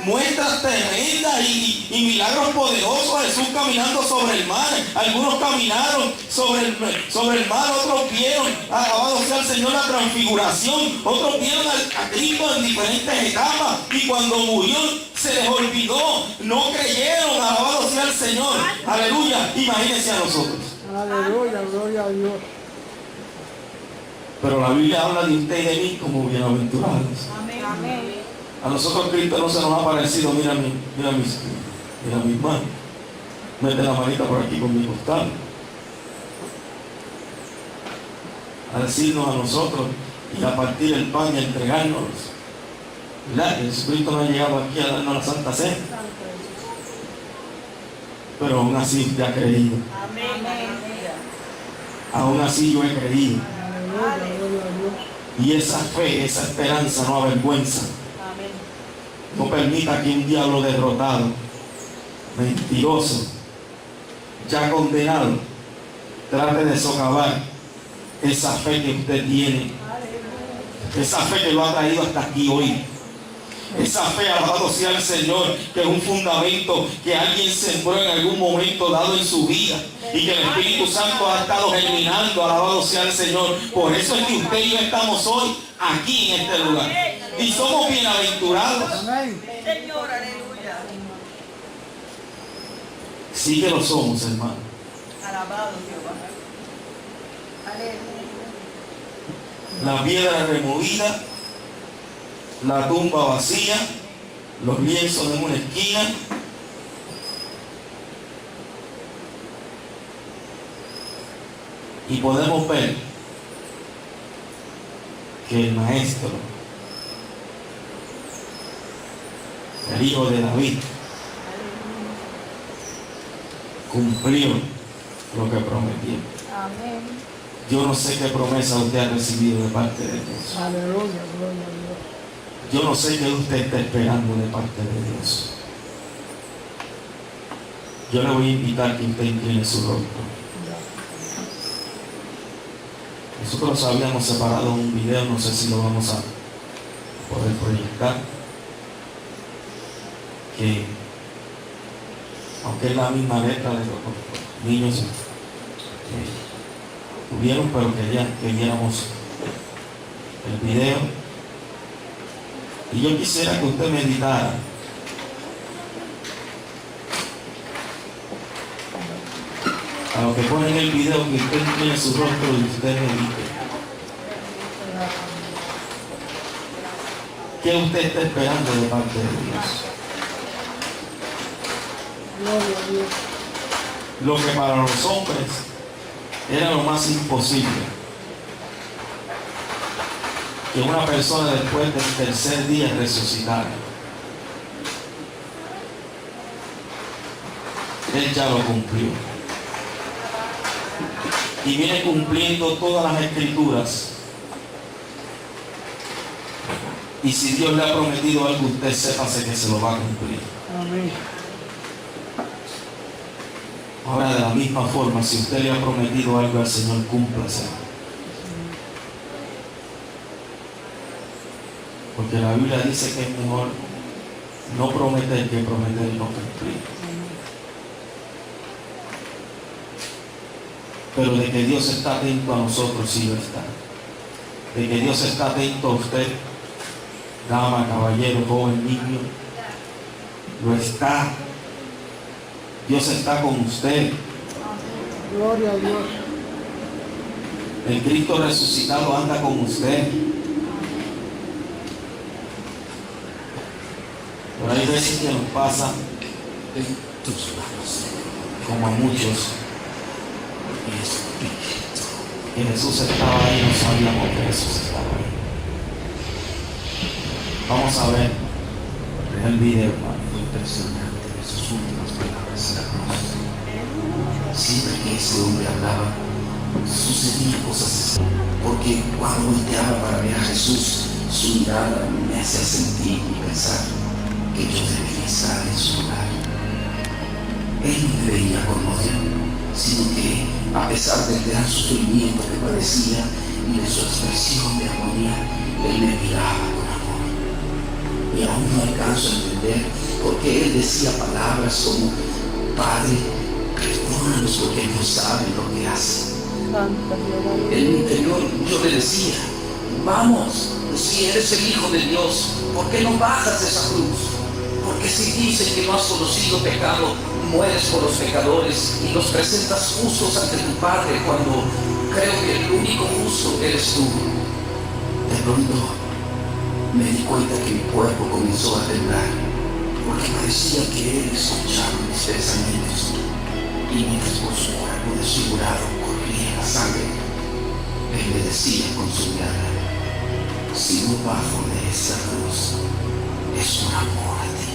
muestras tremendas y milagros poderosos. Jesús caminando sobre el mar. Algunos caminaron sobre el mar, otros vieron, alabado sea el Señor, la transfiguración. Otros vieron a Cristo en diferentes etapas y cuando murió se les olvidó, no creyeron, alabado sea el Señor. Aleluya, imagínense a nosotros. Aleluya, gloria a Dios. Pero la Biblia habla de usted y de mí como bienaventurados. Amén. Amén. A nosotros Cristo no se nos ha parecido, mira mis manos. Mete la manita por aquí con mi costado. A decirnos a nosotros y a partir el pan y a entregárnoslos. ¿Verdad? Jesucristo no ha llegado aquí a darnos la Santa Cena. Pero aún así usted ha creído. Amén. Aún así yo he creído. Aleluya, gloria a Dios. Y esa fe, esa esperanza no avergüenza. Amén. No permita que un diablo derrotado, mentiroso, ya condenado, trate de socavar esa fe que usted tiene. Esa fe que lo ha traído hasta aquí hoy. Esa fe, alabado sea el Señor, que es un fundamento que alguien sembró en algún momento dado en su vida y que el Espíritu Santo ha estado germinando, alabado sea el Señor. Por eso es que usted y yo estamos hoy aquí en este lugar. Y somos bienaventurados. Amén. Señor, aleluya. Sí que lo somos, hermano. Alabado Jehová. Aleluya. La piedra removida, la tumba vacía, los lienzos en una esquina. Y podemos ver que el maestro, el hijo de David, cumplió lo que prometió. Amén. Yo no sé qué promesa usted ha recibido de parte de Dios. Aleluya, gloria a Dios. Yo no sé qué usted está esperando de parte de Dios. Yo le voy a invitar que usted incline su rostro. Nosotros habíamos separado un video, no sé si lo vamos a poder proyectar, que aunque es la misma letra de los niños que tuvieron, pero querían que viéramos el video. Y yo quisiera que usted meditara a lo que pone en el video, que usted tiene su rostro y usted medite. ¿Qué usted está esperando de parte de Dios? Gloria a Dios. Lo que para los hombres era lo más imposible, que una persona después del tercer día resucitara. Él ya lo cumplió. Y viene cumpliendo todas las escrituras. Y si Dios le ha prometido algo, usted sépase que se lo va a cumplir. Amén. Ahora, de la misma forma, si usted le ha prometido algo al Señor, cúmplase. Porque la Biblia dice que es mejor no prometer que prometer y no cumplir. Pero de que Dios está atento a nosotros, sí lo está. De que Dios está atento a usted, dama, caballero, joven, niño, lo está. Dios está con usted. Gloria a Dios. El Cristo resucitado anda con usted. Pero hay veces que nos pasa como a muchos, que Jesús estaba ahí y no sabíamos que Jesús estaba ahí. Vamos a ver el video, hermano. Fue impresionante ver sus últimas palabras en la cruz. Siempre que ese hombre hablaba, sucedían cosas así. Porque cuando volteaba para ver a Jesús, su mirada me hacía sentir y pensar que yo debería estar en su lugar. Él no me veía con odio, sino que, a pesar del gran sufrimiento que padecía y de su expresión de agonía, él me miraba con amor. Y aún no alcanzo a entender por qué él decía palabras como: Padre, perdónanos porque no saben lo que hacen. Santa Dios. En mi interior yo le decía: vamos, si eres el Hijo de Dios, ¿por qué no bajas de esa cruz? Porque si dicen que no has conocido pecado, mueres por los pecadores y los presentas justos ante tu Padre, cuando creo que el único justo eres tú. De pronto me di cuenta que mi cuerpo comenzó a temblar, porque parecía que él escuchaba mis pensamientos, y mientras por su cuerpo desfigurado corría la sangre, él me decía con su mirada: si no bajo de esa cruz, es un amor a ti.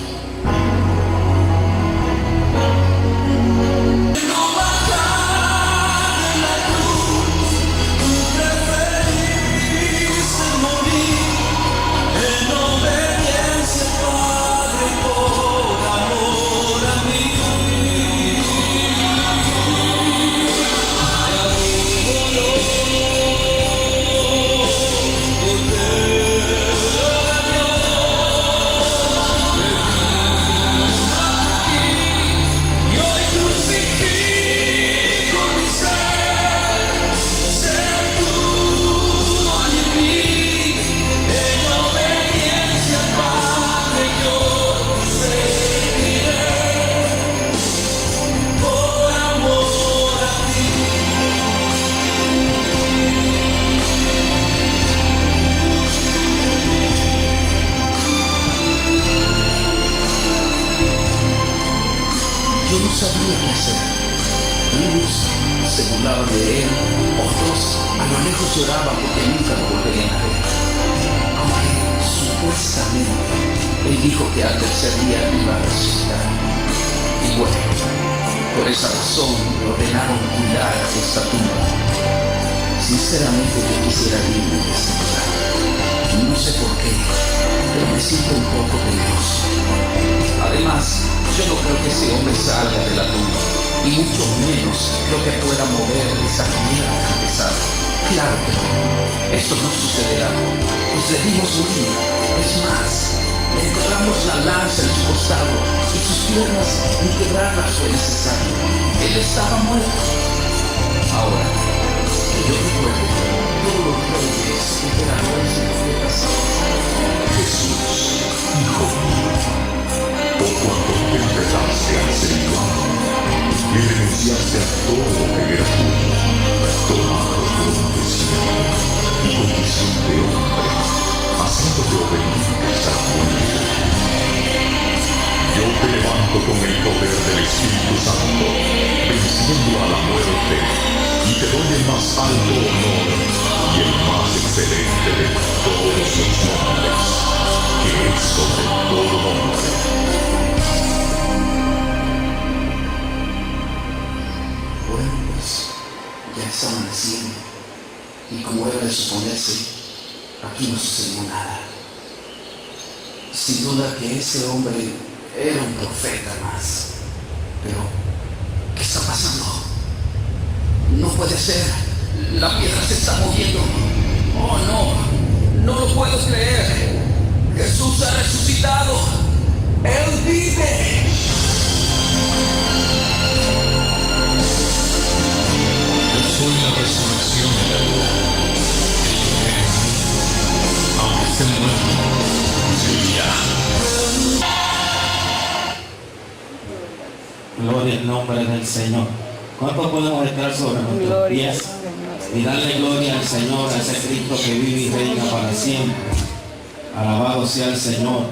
Yo no sabía qué hacer. Luz se burlaban de él, otros a lo lejos lloraban porque nunca lo volverían a ver. Aunque supuestamente él dijo que al tercer día iba a resucitar. Y bueno, por esa razón le ordenaron cuidar esta tumba. Sinceramente yo quisiera irme de este lugar. No sé por qué, pero me siento un poco peligroso. Además, yo no creo que ese hombre salga de la tumba, y mucho menos creo que pueda mover esa mierda tan pesada. Claro que no, esto no sucederá, pues le dimos morir. Es más, le enterramos la lanza en su costado y sus piernas ni quebrarlas fue necesario. Él estaba muerto. Ahora, que yo recuerdo, todos los reyes, emperadores y profetas, Jesús, hijo mío, por cuanto te entregaste al Señor y renunciaste a todo lo que era tuyo, tomado por un desierto y condición de hombre, haciéndote obedientes a la muerte. Yo te levanto con el poder del Espíritu Santo, venciendo a la muerte, y te doy el más alto honor y el más excelente de todos los nombres, que es sobre todo nombre. bueno, pues ya está amaneciendo, y como era de suponerse, aquí no sucedió nada. Sin duda que ese hombre era un profeta más. Pero, ¿qué está pasando? No puede ser. La piedra se está moviendo. Oh, no. No lo puedo creer. Jesús ha resucitado. Él vive. Yo soy la resurrección y la vida. El que cree en mí, aunque esté muerto, vivirá. Gloria al nombre del Señor. ¿Cuánto podemos estar sobre nuestros Gloria pies al Señor. y darle gloria al Señor, a ese Cristo que vive y reina para siempre? Alabado sea el Señor.